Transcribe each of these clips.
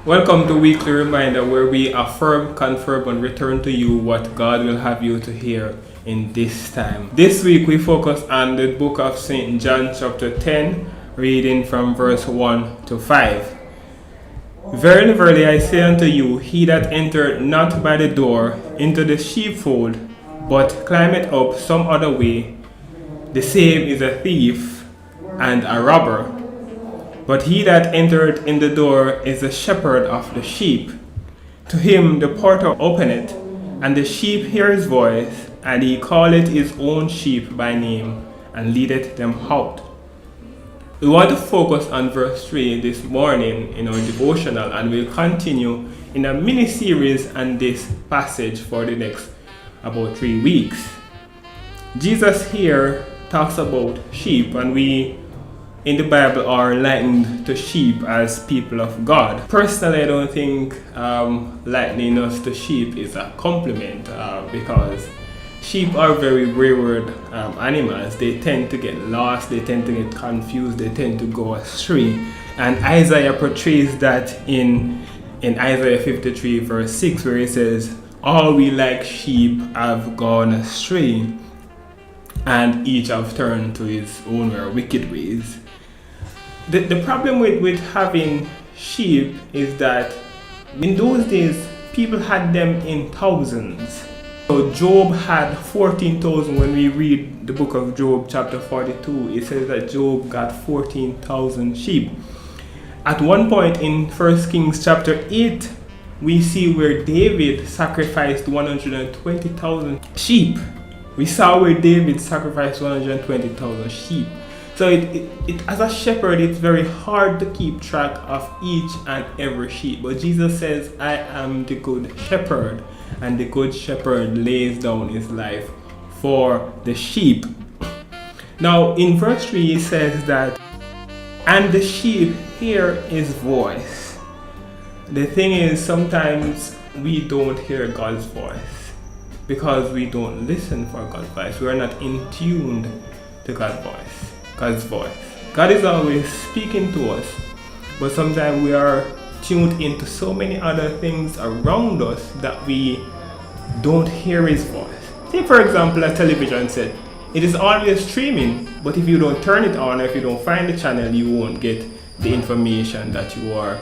Welcome to Weekly Reminder, where we affirm, confirm, and return to you what God will have you to hear in this time. This week we focus on the book of St. John chapter 10, reading from verse 1 to 5. Verily, verily, I say unto you, he that entereth not by the door into the sheepfold, but climbeth up some other way, the same is a thief and a robber. But he that entereth in the door is the shepherd of the sheep. To him the porter openeth, and the sheep hear his voice, and he calleth his own sheep by name, and leadeth them out. We want to focus on verse 3 this morning in our devotional, and we'll continue in a mini-series on this passage for the next about 3 weeks. Jesus here talks about sheep, and we in the Bible are likened to sheep as people of God. Personally, I don't think likening us to sheep is a compliment because sheep are very wayward animals. They tend to get lost, they tend to get confused, they tend to go astray. And Isaiah portrays that in Isaiah 53 verse 6, where it says, "All we like sheep have gone astray, and each have turned to his own wicked ways." The problem with having sheep is that in those days, people had them in thousands. So Job had 14,000. When we read the book of Job chapter 42, it says that Job got 14,000 sheep. At one point in 1 Kings chapter 8, we see where David sacrificed 120,000 sheep. We saw where David sacrificed 120,000 sheep. So it as a shepherd, it's very hard to keep track of each and every sheep. But Jesus says, "I am the good shepherd, and the good shepherd lays down his life for the sheep." Now in verse 3 it says that, "And the sheep hear his voice." The thing is, sometimes we don't hear God's voice because we don't listen for God's voice. We are not in tune to God's voice. God is always speaking to us, but sometimes we are tuned into so many other things around us that we don't hear his voice. Take for example a television set. It is always streaming, but if you don't turn it on, or if you don't find the channel, you won't get the information that you are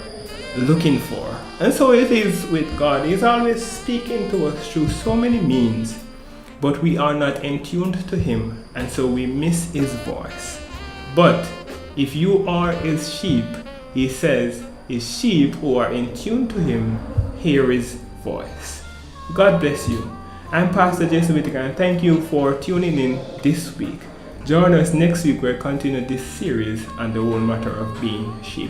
looking for. And so it is with God. He's always speaking to us through so many means, but we are not in tune to him, and so we miss his voice. But if you are his sheep, he says, his sheep who are in tune to him hear his voice. God bless you. I'm Pastor Jason Whittaker, and thank you for tuning in this week. Join us next week where we continue this series on the whole matter of being sheep.